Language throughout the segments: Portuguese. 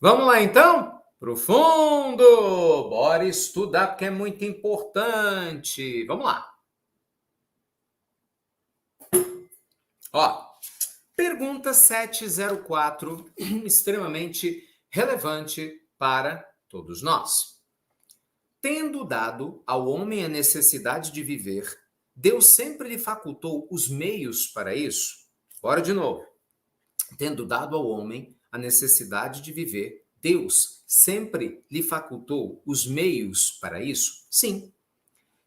Vamos lá então? Profundo! Bora estudar porque é muito importante. Vamos lá. Ó, pergunta 704, extremamente relevante para todos nós. Tendo dado ao homem a necessidade de viver, Deus sempre lhe facultou os meios para isso? Bora de novo. Tendo dado ao homem a necessidade de viver, Deus sempre lhe facultou os meios para isso? Sim.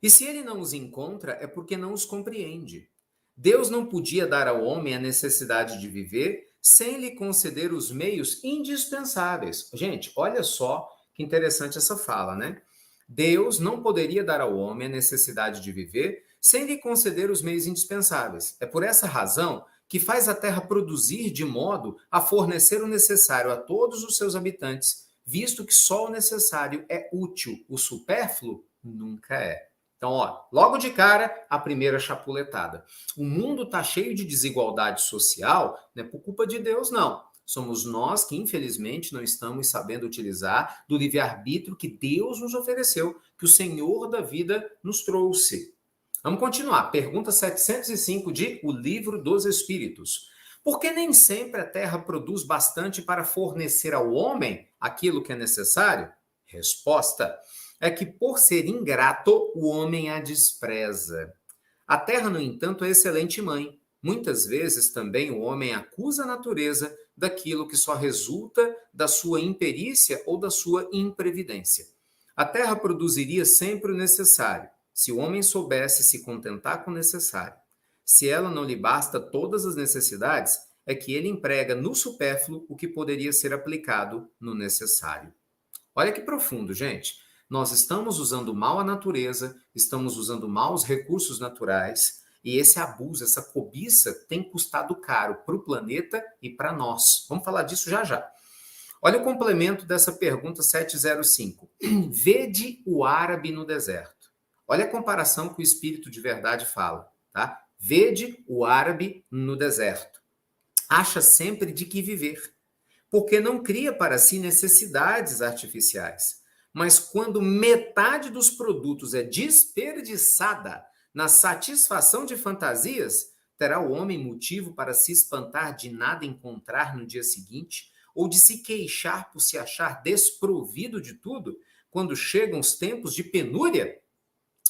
E se ele não os encontra, é porque não os compreende. Deus não podia dar ao homem a necessidade de viver sem lhe conceder os meios indispensáveis. Gente, olha só que interessante essa fala, né? Deus não poderia dar ao homem a necessidade de viver sem lhe conceder os meios indispensáveis. É por essa razão que faz a terra produzir de modo a fornecer o necessário a todos os seus habitantes, visto que só o necessário é útil, o supérfluo nunca é. Então, ó, logo de cara, a primeira chapuletada. O mundo está cheio de desigualdade social, não é por culpa de Deus, não. Somos nós que, infelizmente, não estamos sabendo utilizar do livre-arbítrio que Deus nos ofereceu, que o Senhor da vida nos trouxe. Vamos continuar. Pergunta 705 de O Livro dos Espíritos. Por que nem sempre a terra produz bastante para fornecer ao homem aquilo que é necessário? Resposta: é que por ser ingrato, o homem a despreza. A terra, no entanto, é excelente mãe. Muitas vezes também o homem acusa a natureza daquilo que só resulta da sua imperícia ou da sua imprevidência. A terra produziria sempre o necessário, se o homem soubesse se contentar com o necessário. Se ela não lhe basta todas as necessidades, é que ele emprega no supérfluo o que poderia ser aplicado no necessário. Olha que profundo, gente. Nós estamos usando mal a natureza, estamos usando mal os recursos naturais, e esse abuso, essa cobiça tem custado caro para o planeta e para nós. Vamos falar disso já já. Olha o complemento dessa pergunta 705. Vede o árabe no deserto. Olha a comparação que o Espírito de Verdade fala, tá? Vede o árabe no deserto. Acha sempre de que viver, porque não cria para si necessidades artificiais. Mas quando metade dos produtos é desperdiçada na satisfação de fantasias, terá o homem motivo para se espantar de nada encontrar no dia seguinte, ou de se queixar por se achar desprovido de tudo, quando chegam os tempos de penúria?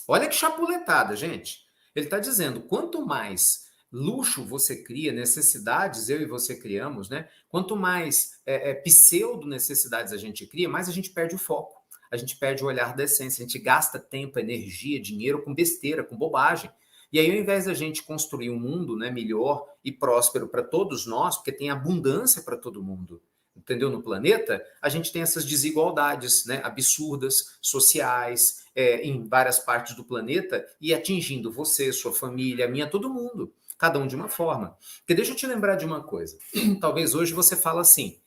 Olha que chapuletada, gente. Ele está dizendo, quanto mais luxo você cria, necessidades eu e você criamos, né? Quanto mais pseudo-necessidades a gente cria, mais a gente perde o foco. A gente perde o olhar da essência, a gente gasta tempo, energia, dinheiro com besteira, com bobagem. E aí, ao invés da gente construir um mundo, né, melhor e próspero para todos nós, porque tem abundância para todo mundo, entendeu? No planeta, a gente tem essas desigualdades, né, absurdas, sociais, em várias partes do planeta e atingindo você, sua família, a minha, todo mundo. Cada um de uma forma. Porque deixa eu te lembrar de uma coisa. Talvez hoje você fala assim,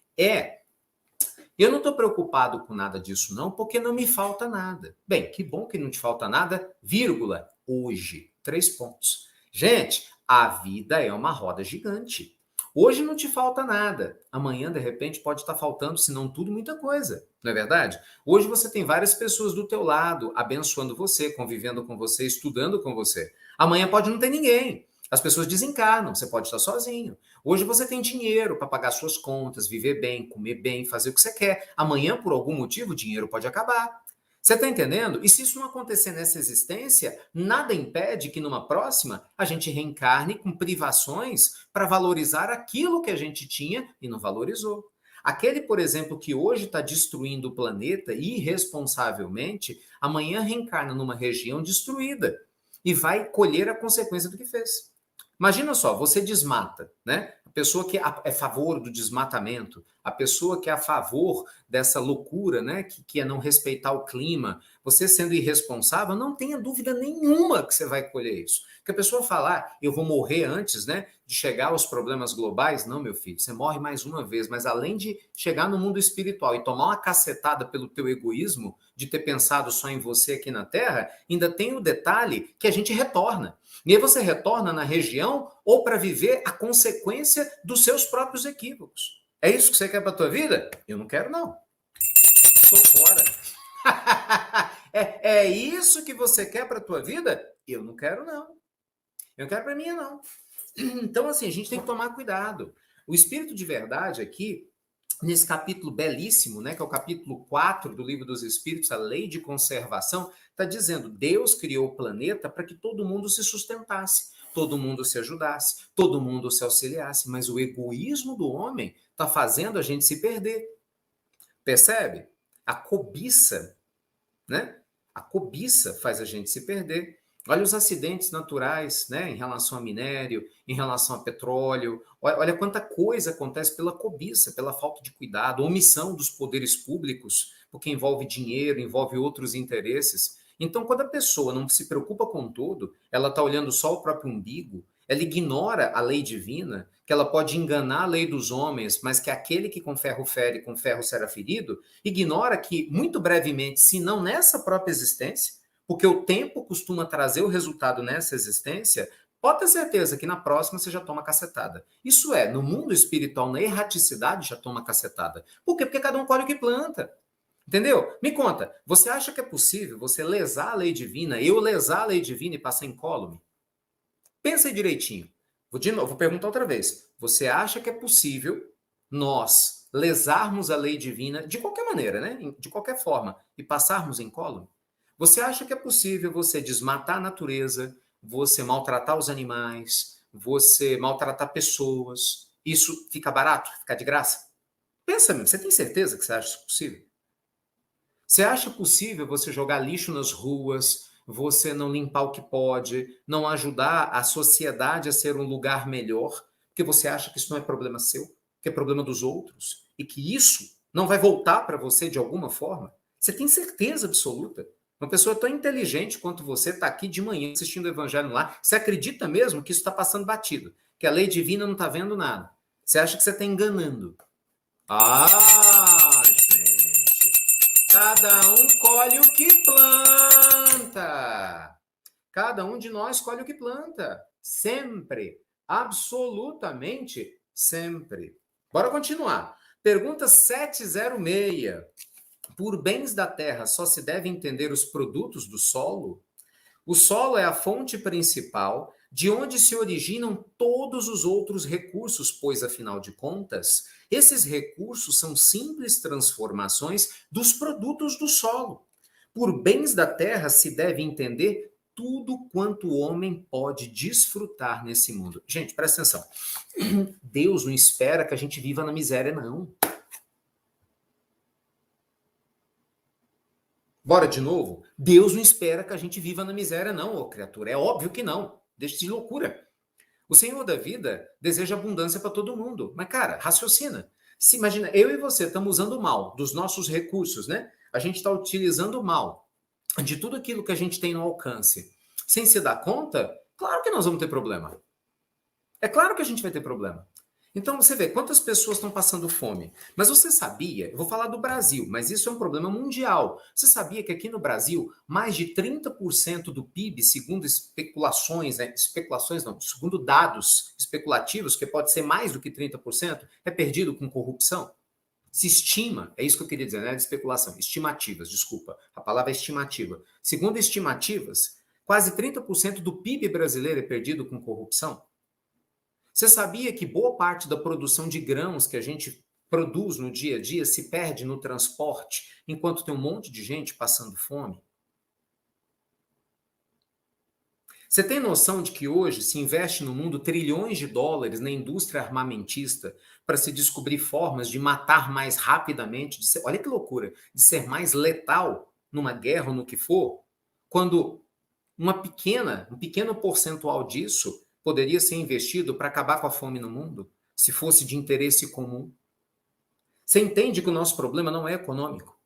eu não estou preocupado com nada disso não, porque não me falta nada. Bem, que bom que não te falta nada, vírgula, hoje. 3 pontos. Gente, a vida é uma roda gigante. Hoje não te falta nada. Amanhã, de repente, pode estar faltando, se não tudo, muita coisa. Não é verdade? Hoje você tem várias pessoas do teu lado, abençoando você, convivendo com você, estudando com você. Amanhã pode não ter ninguém. As pessoas desencarnam, você pode estar sozinho. Hoje você tem dinheiro para pagar suas contas, viver bem, comer bem, fazer o que você quer. Amanhã, por algum motivo, o dinheiro pode acabar. Você está entendendo? E se isso não acontecer nessa existência, nada impede que numa próxima a gente reencarne com privações para valorizar aquilo que a gente tinha e não valorizou. Aquele, por exemplo, que hoje está destruindo o planeta irresponsavelmente, amanhã reencarna numa região destruída e vai colher a consequência do que fez. Imagina só, você desmata, né? A pessoa que é a favor do desmatamento, a pessoa que é a favor dessa loucura, né? Que é não respeitar o clima, você sendo irresponsável, não tenha dúvida nenhuma que você vai colher isso. Porque a pessoa falar, eu vou morrer antes, né? De chegar aos problemas globais, não, meu filho, você morre mais uma vez, mas além de chegar no mundo espiritual e tomar uma cacetada pelo teu egoísmo, de ter pensado só em você aqui na Terra, ainda tem o detalhe que a gente retorna. E aí você retorna na região ou para viver a consequência dos seus próprios equívocos. É isso que você quer para a tua vida? Eu não quero, não. Tô fora. É isso que você quer para a tua vida? Eu não quero, não. Eu não quero para mim, não. Então, assim, a gente tem que tomar cuidado. O espírito de verdade aqui, nesse capítulo belíssimo, né, que é o capítulo 4 do Livro dos Espíritos, a lei de conservação, está dizendo: Deus criou o planeta para que todo mundo se sustentasse, todo mundo se ajudasse, todo mundo se auxiliasse, mas o egoísmo do homem está fazendo a gente se perder. Percebe? A cobiça, né? A cobiça faz a gente se perder. Olha os acidentes naturais, né, em relação a minério, em relação a petróleo. Olha quanta coisa acontece pela cobiça, pela falta de cuidado, omissão dos poderes públicos, porque envolve dinheiro, envolve outros interesses. Então, quando a pessoa não se preocupa com tudo, ela está olhando só o próprio umbigo, ela ignora a lei divina, que ela pode enganar a lei dos homens, mas que aquele que com ferro fere, com ferro será ferido, ignora que, muito brevemente, se não nessa própria existência, porque o tempo costuma trazer o resultado nessa existência, pode ter certeza que na próxima você já toma cacetada. Isso é, no mundo espiritual, na erraticidade, já toma cacetada. Por quê? Porque cada um colhe o que planta. Entendeu? Me conta, você acha que é possível você lesar a lei divina, eu lesar a lei divina e passar incólume? Pensa aí direitinho. Vou perguntar outra vez. Você acha que é possível nós lesarmos a lei divina de qualquer maneira, né? De qualquer forma, e passarmos incólume? Você acha que é possível você desmatar a natureza, você maltratar os animais, você maltratar pessoas? Isso fica barato? Fica de graça? Pensa, você tem certeza que você acha isso possível? Você acha possível você jogar lixo nas ruas, você não limpar o que pode, não ajudar a sociedade a ser um lugar melhor, porque você acha que isso não é problema seu, que é problema dos outros, e que isso não vai voltar para você de alguma forma? Você tem certeza absoluta? Uma pessoa tão inteligente quanto você está aqui de manhã assistindo o Evangelho lá, você acredita mesmo que isso está passando batido, que a lei divina não está vendo nada? Você acha que você está enganando? Ah, gente. Cada um colhe o que planta. Cada um de nós colhe o que planta. Sempre. Absolutamente sempre. Bora continuar. Pergunta 706. Por bens da terra só se deve entender os produtos do solo? O solo é a fonte principal de onde se originam todos os outros recursos, pois, afinal de contas, esses recursos são simples transformações dos produtos do solo. Por bens da terra se deve entender tudo quanto o homem pode desfrutar nesse mundo. Gente, presta atenção. Deus não espera que a gente viva na miséria, não. Bora de novo? Deus não espera que a gente viva na miséria, não, ô criatura. É óbvio que não. Deixa de loucura. O Senhor da vida deseja abundância para todo mundo. Mas, cara, raciocina. Se imagina, eu e você estamos usando mal dos nossos recursos, né? A gente está utilizando mal de tudo aquilo que a gente tem no alcance. Sem se dar conta, claro que nós vamos ter problema. É claro que a gente vai ter problema. Então você vê quantas pessoas estão passando fome. Mas você sabia, eu vou falar do Brasil, mas isso é um problema mundial. Você sabia que aqui no Brasil, mais de 30% do PIB, segundo especulações, né, especulações não, segundo dados especulativos, que pode ser mais do que 30%, é perdido com corrupção? Se estima, é isso que eu queria dizer, não é de especulação, estimativas, desculpa, a palavra é estimativa. Segundo estimativas, quase 30% do PIB brasileiro é perdido com corrupção. Você sabia que boa parte da produção de grãos que a gente produz no dia a dia se perde no transporte, enquanto tem um monte de gente passando fome? Você tem noção de que hoje se investe no mundo trilhões de dólares na indústria armamentista para se descobrir formas de matar mais rapidamente, olha que loucura, de ser mais letal numa guerra ou no que for, quando um pequeno percentual disso poderia ser investido para acabar com a fome no mundo, se fosse de interesse comum. Você entende que o nosso problema não é econômico.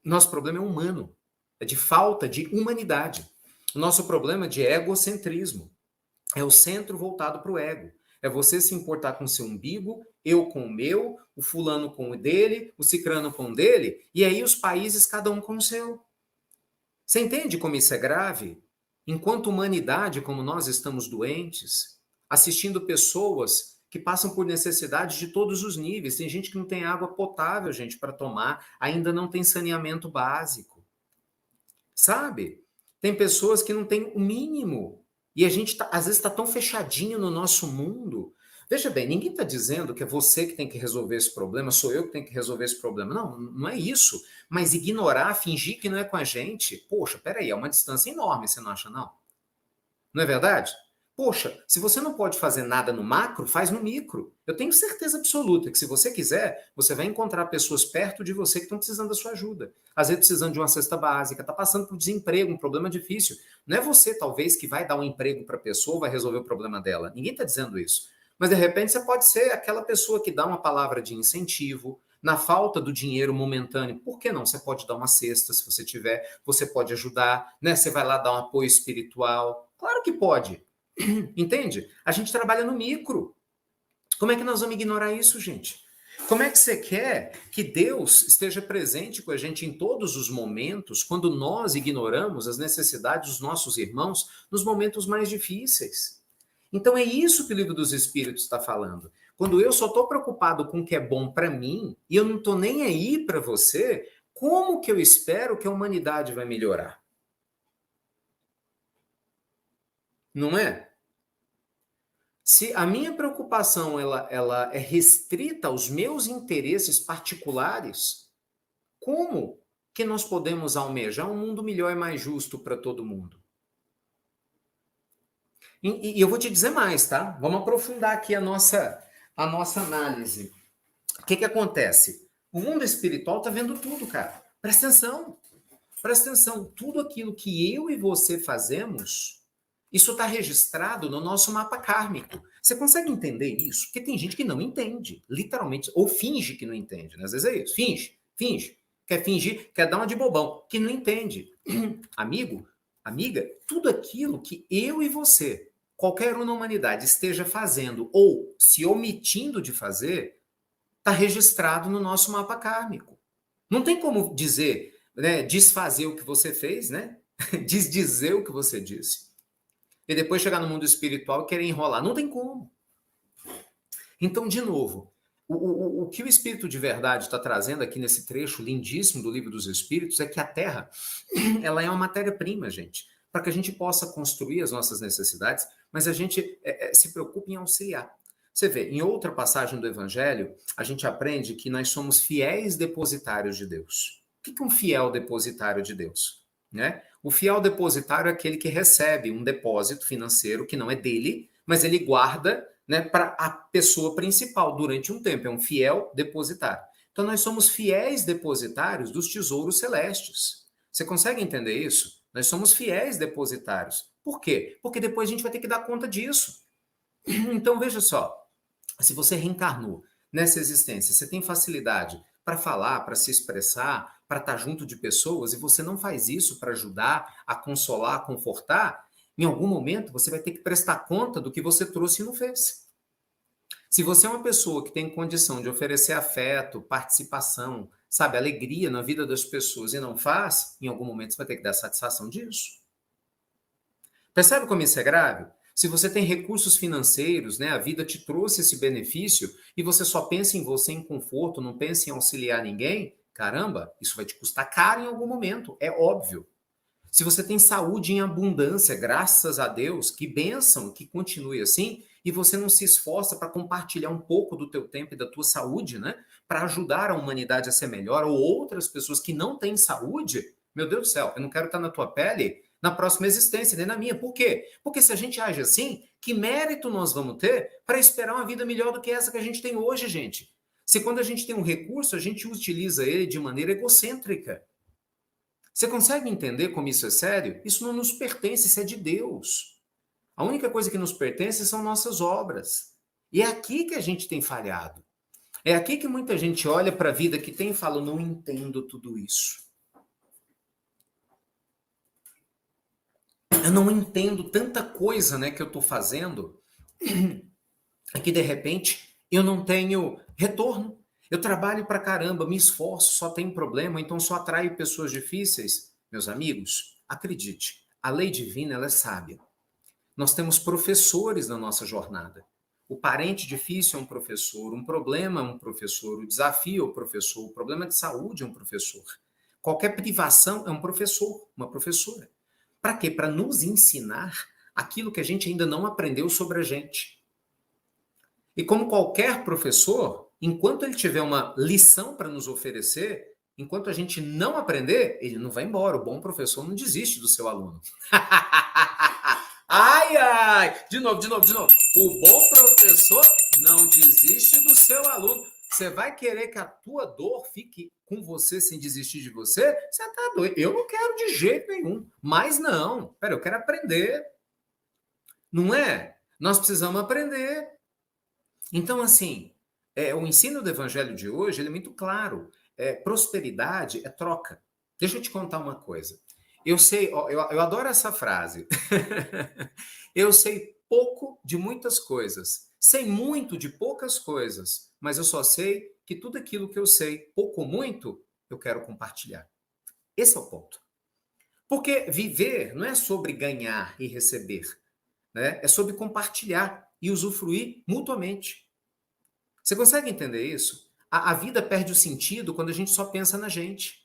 O nosso problema é humano. É de falta de humanidade. O nosso problema é de egocentrismo. É o centro voltado para o ego. É você se importar com o seu umbigo, eu com o meu, o fulano com o dele, o cicrano com o dele, e aí os países cada um com o seu. Você entende como isso é grave? Enquanto humanidade, como nós estamos doentes, assistindo pessoas que passam por necessidades de todos os níveis. Tem gente que não tem água potável, gente, para tomar, ainda não tem saneamento básico. Sabe? Tem pessoas que não têm o mínimo. E a gente, às vezes, está tão fechadinho no nosso mundo. Veja bem, ninguém está dizendo que é você que tem que resolver esse problema, sou eu que tenho que resolver esse problema. Não, não é isso. Mas ignorar, fingir que não é com a gente, poxa, peraí, é uma distância enorme, você não acha, não? Não é verdade? Poxa, se você não pode fazer nada no macro, faz no micro. Eu tenho certeza absoluta que se você quiser, você vai encontrar pessoas perto de você que estão precisando da sua ajuda. Às vezes precisando de uma cesta básica, está passando por desemprego, um problema difícil. Não é você, talvez, que vai dar um emprego para a pessoa, vai resolver o problema dela. Ninguém está dizendo isso. Mas, de repente, você pode ser aquela pessoa que dá uma palavra de incentivo, na falta do dinheiro momentâneo, por que não? Você pode dar uma cesta, se você tiver, você pode ajudar, né? Você vai lá dar um apoio espiritual. Claro que pode. Entende? A gente trabalha no micro. Como é que nós vamos ignorar isso, gente? Como é que você quer que Deus esteja presente com a gente em todos os momentos, quando nós ignoramos as necessidades dos nossos irmãos nos momentos mais difíceis? Então é isso que o Livro dos Espíritos está falando. Quando eu só estou preocupado com o que é bom para mim e eu não estou nem aí para você, como que eu espero que a humanidade vai melhorar? Não é? Se a minha preocupação ela é restrita aos meus interesses particulares, como que nós podemos almejar um mundo melhor e mais justo para todo mundo? E eu vou te dizer mais, tá? Vamos aprofundar aqui a nossa análise. O que acontece? O mundo espiritual está vendo tudo, cara. Presta atenção. Presta atenção. Tudo aquilo que eu e você fazemos, isso está registrado no nosso mapa kármico. Você consegue entender isso? Porque tem gente que não entende, literalmente, ou finge que não entende, né? Às vezes é isso. Finge. Quer fingir, quer dar uma de bobão, que não entende. Amigo, amiga, tudo aquilo que eu e você, qualquer um na humanidade, esteja fazendo ou se omitindo de fazer, está registrado no nosso mapa kármico. Não tem como dizer, né, desfazer o que você fez, né? Desdizer o que você disse. E depois chegar no mundo espiritual e querer enrolar. Não tem como. Então, de novo, o que o Espírito de Verdade está trazendo aqui nesse trecho lindíssimo do Livro dos Espíritos é que a Terra ela é uma matéria-prima, gente, para que a gente possa construir as nossas necessidades, mas a gente se preocupe em auxiliar. Você vê, em outra passagem do Evangelho, a gente aprende que nós somos fiéis depositários de Deus. O que é um fiel depositário de Deus? Né? O fiel depositário é aquele que recebe um depósito financeiro que não é dele, mas ele guarda, né, para a pessoa principal durante um tempo. É um fiel depositário. Então, nós somos fiéis depositários dos tesouros celestes. Você consegue entender isso? Nós somos fiéis depositários. Por quê? Porque depois a gente vai ter que dar conta disso. Então, veja só. Se você reencarnou nessa existência, você tem facilidade para falar, para se expressar, para estar junto de pessoas, e você não faz isso para ajudar, a consolar, a confortar, em algum momento você vai ter que prestar conta do que você trouxe e não fez. Se você é uma pessoa que tem condição de oferecer afeto, participação, sabe, alegria na vida das pessoas e não faz, em algum momento você vai ter que dar satisfação disso. Percebe como isso é grave? Se você tem recursos financeiros, né, a vida te trouxe esse benefício e você só pensa em você em conforto, não pensa em auxiliar ninguém, caramba, isso vai te custar caro em algum momento, é óbvio. Se você tem saúde em abundância, graças a Deus, que bênção, que continue assim, e você não se esforça para compartilhar um pouco do teu tempo e da tua saúde, né, para ajudar a humanidade a ser melhor, ou outras pessoas que não têm saúde, meu Deus do céu, eu não quero estar na tua pele na próxima existência, nem na minha. Por quê? Porque se a gente age assim, que mérito nós vamos ter para esperar uma vida melhor do que essa que a gente tem hoje, gente? Se quando a gente tem um recurso, a gente utiliza ele de maneira egocêntrica. Você consegue entender como isso é sério? Isso não nos pertence, isso é de Deus. A única coisa que nos pertence são nossas obras. E é aqui que a gente tem falhado. É aqui que muita gente olha para a vida que tem e fala, não entendo tudo isso. Eu não entendo tanta coisa, né, que eu estou fazendo, é que de repente eu não tenho retorno. Eu trabalho pra caramba, me esforço, só tem problema, então só atraio pessoas difíceis. Meus amigos, acredite, a lei divina ela é sábia. Nós temos professores na nossa jornada. o parente difícil é um professor, um problema é um professor, o desafio é o professor, o problema de saúde é um professor. Qualquer privação é um professor, uma professora. Para quê? Para nos ensinar aquilo que a gente ainda não aprendeu sobre a gente. E como qualquer professor, enquanto ele tiver uma lição para nos oferecer, enquanto a gente não aprender, ele não vai embora. O bom professor não desiste do seu aluno. Ai, ai! De novo. O bom professor não desiste do seu aluno. Você vai querer que a tua dor fique com você sem desistir de você? Você tá doido. Eu não quero de jeito nenhum. Mas não. Pera, eu quero aprender. Não é? Nós precisamos aprender. Então, assim, o ensino do evangelho de hoje ele é muito claro. Prosperidade é troca. Deixa eu te contar uma coisa. Eu sei, eu adoro essa frase. Eu sei pouco de muitas coisas, sei muito de poucas coisas, mas eu só sei que tudo aquilo que eu sei, pouco ou muito, eu quero compartilhar. Esse é o ponto. Porque viver não é sobre ganhar e receber, né? É sobre compartilhar e usufruir mutuamente. Você consegue entender isso? A vida perde o sentido quando a gente só pensa na gente.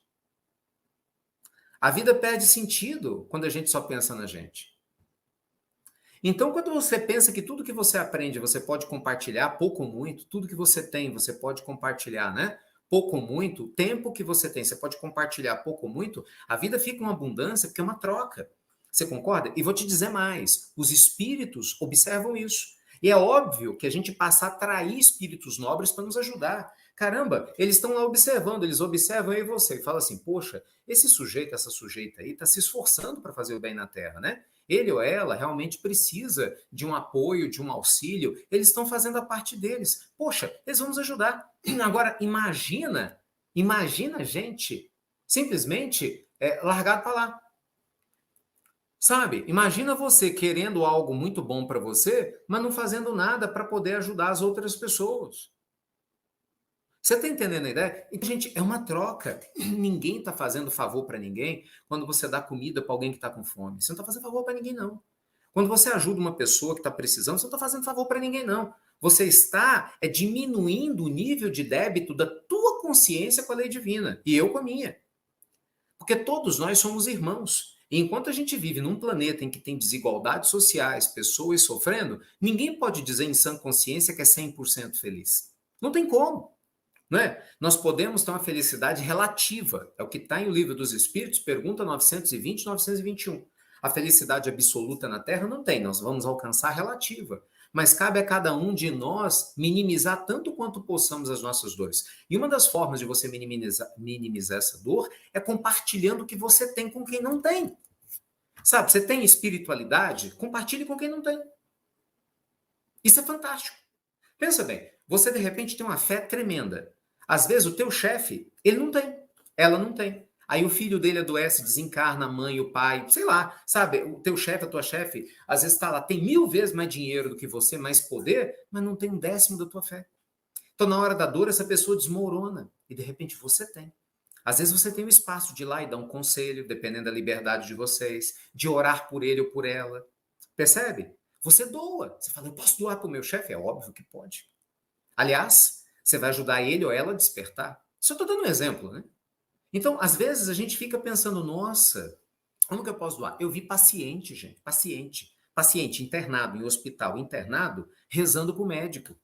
A vida perde sentido quando a gente só pensa na gente. Então, quando você pensa que tudo que você aprende você pode compartilhar, pouco ou muito, tudo que você tem você pode compartilhar, né? Pouco ou muito, o tempo que você tem você pode compartilhar, pouco ou muito, a vida fica uma abundância porque é uma troca. Você concorda? E vou te dizer mais, os espíritos observam isso. E é óbvio que a gente passa a atrair espíritos nobres para nos ajudar. Caramba, eles estão lá observando, eles observam eu e você e falam assim, poxa, esse sujeito, essa sujeita aí está se esforçando para fazer o bem na Terra, né? Ele ou ela realmente precisa de um apoio, de um auxílio, eles estão fazendo a parte deles. Poxa, eles vão nos ajudar. Agora, imagina a gente simplesmente largado para lá. Sabe? Imagina você querendo algo muito bom para você, mas não fazendo nada para poder ajudar as outras pessoas. Você está entendendo a ideia? Então, gente, é uma troca. Ninguém está fazendo favor para ninguém quando você dá comida para alguém que está com fome. Você não está fazendo favor para ninguém, não. Quando você ajuda uma pessoa que está precisando, você não está fazendo favor para ninguém, não. Você está diminuindo o nível de débito da tua consciência com a lei divina. E eu com a minha. Porque todos nós somos irmãos. E enquanto a gente vive num planeta em que tem desigualdades sociais, pessoas sofrendo, ninguém pode dizer em sã consciência que é 100% feliz. Não tem como. Não é? Nós podemos ter uma felicidade relativa. É o que está em O Livro dos Espíritos, pergunta 920 e 921. A felicidade absoluta na Terra não tem, nós vamos alcançar a relativa. Mas cabe a cada um de nós minimizar tanto quanto possamos as nossas dores. E uma das formas de você minimizar essa dor é compartilhando o que você tem com quem não tem. Sabe, você tem espiritualidade? Compartilhe com quem não tem. Isso é fantástico. Pensa bem, você de repente tem uma fé tremenda. Às vezes o teu chefe, ele não tem, ela não tem. Aí o filho dele adoece, desencarna a mãe, o pai, sei lá, sabe? O teu chefe, a tua chefe, às vezes está lá, tem 1000 vezes mais dinheiro do que você, mais poder, mas não tem 1/10 da tua fé. Então na hora da dor essa pessoa desmorona e de repente você tem. Às vezes você tem o espaço de ir lá e dar um conselho, dependendo da liberdade de vocês, de orar por ele ou por ela. Percebe? Você doa. Você fala, eu posso doar para o meu chefe? É óbvio que pode. Aliás, você vai ajudar ele ou ela a despertar. Só estou dando um exemplo, né? Então, às vezes, a gente fica pensando, nossa, como que eu posso doar? Eu vi paciente, gente, paciente internado em hospital, internado, rezando para o médico.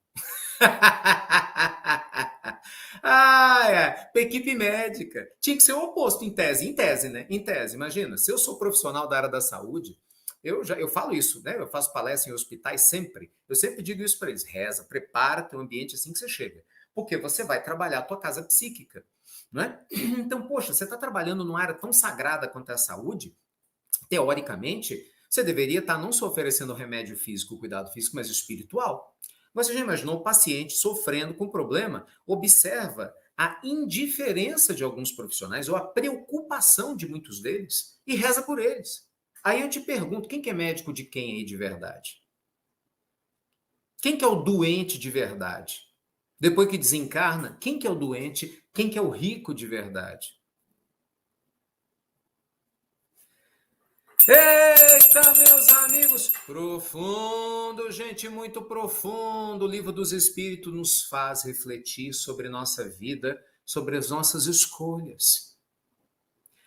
Equipe médica. Tinha que ser o oposto, em tese, né? Em tese, imagina, se eu sou profissional da área da saúde, eu falo isso, né? Eu faço palestra em hospitais sempre. Eu sempre digo isso para eles: reza, prepara teu ambiente assim que você chega. Porque você vai trabalhar a tua casa psíquica, não é? Então, poxa, você está trabalhando numa área tão sagrada quanto a saúde, teoricamente, você deveria estar não só oferecendo remédio físico, cuidado físico, mas espiritual. Você já imaginou o paciente sofrendo com problema? Observa a indiferença de alguns profissionais ou a preocupação de muitos deles e reza por eles. Aí eu te pergunto, quem que é médico de quem aí de verdade? Quem que é o doente de verdade? Depois que desencarna, quem que é o doente? Quem que é o rico de verdade? Eita, meus amigos! Profundo, gente, muito profundo. O Livro dos Espíritos nos faz refletir sobre nossa vida, sobre as nossas escolhas.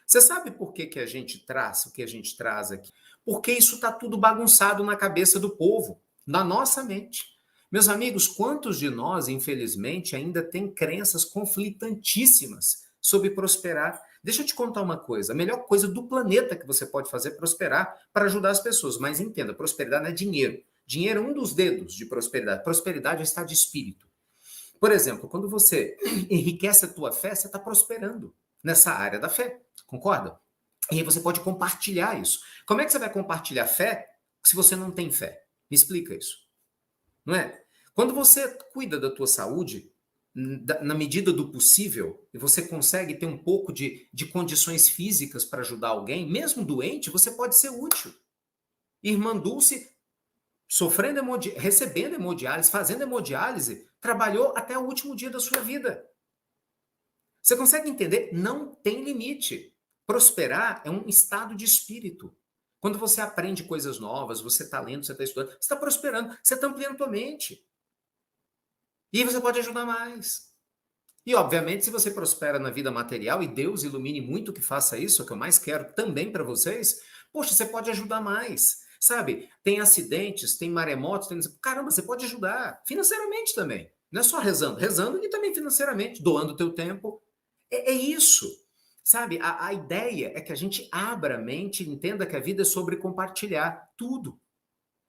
Você sabe por que, que a gente traz o que a gente traz aqui? Porque isso está tudo bagunçado na cabeça do povo, na nossa mente. Meus amigos, quantos de nós, infelizmente, ainda tem crenças conflitantíssimas sobre prosperar? Deixa eu te contar uma coisa. A melhor coisa do planeta que você pode fazer é prosperar para ajudar as pessoas. Mas entenda, prosperidade não é dinheiro. Dinheiro é um dos dedos de prosperidade. Prosperidade é estado de espírito. Por exemplo, quando você enriquece a tua fé, você está prosperando nessa área da fé. Concorda? E aí você pode compartilhar isso. Como é que você vai compartilhar fé se você não tem fé? Me explica isso. Não é? Quando você cuida da tua saúde, na medida do possível, e você consegue ter um pouco de condições físicas para ajudar alguém, mesmo doente, você pode ser útil. Irmã Dulce, sofrendo recebendo hemodiálise, fazendo hemodiálise, trabalhou até o último dia da sua vida. Você consegue entender? Não tem limite. Prosperar é um estado de espírito. Quando você aprende coisas novas, você está lendo, você está estudando, você está prosperando, você está ampliando a tua mente. E você pode ajudar mais. E, obviamente, se você prospera na vida material, e Deus ilumine muito que faça isso, é o que eu mais quero também para vocês, poxa, você pode ajudar mais. Sabe, tem acidentes, tem maremotos, caramba, você pode ajudar financeiramente também. Não é só rezando, rezando e também financeiramente, doando o teu tempo. É isso. Sabe, a ideia é que a gente abra a mente e entenda que a vida é sobre compartilhar tudo.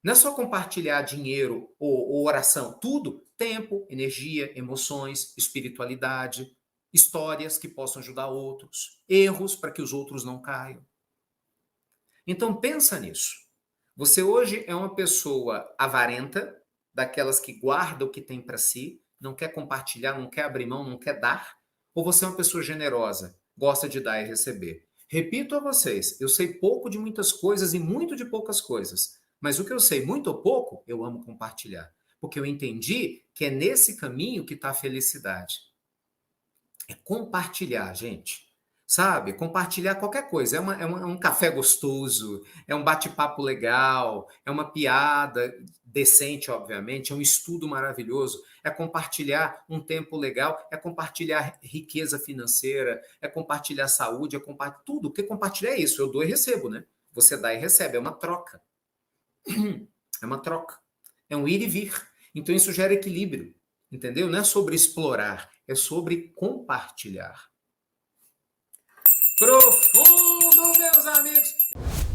Não é só compartilhar dinheiro ou oração, tudo. Tempo, energia, emoções, espiritualidade, histórias que possam ajudar outros, erros para que os outros não caiam. Então pensa nisso. Você hoje é uma pessoa avarenta, daquelas que guarda o que tem para si, não quer compartilhar, não quer abrir mão, não quer dar, ou você é uma pessoa generosa, gosta de dar e receber? Repito a vocês, eu sei pouco de muitas coisas e muito de poucas coisas. Mas o que eu sei muito ou pouco, eu amo compartilhar. Porque eu entendi que é nesse caminho que está a felicidade. É compartilhar, gente. Sabe? Compartilhar qualquer coisa. É um café gostoso, é um bate-papo legal, é uma piada decente, obviamente, é um estudo maravilhoso, é compartilhar um tempo legal, é compartilhar riqueza financeira, é compartilhar saúde, é compartilhar tudo. Porque compartilhar é isso, eu dou e recebo, né? Você dá e recebe, é uma troca. É uma troca. É um ir e vir. Então isso gera equilíbrio. Entendeu? Não é sobre explorar, é sobre compartilhar. Profundo, meus amigos!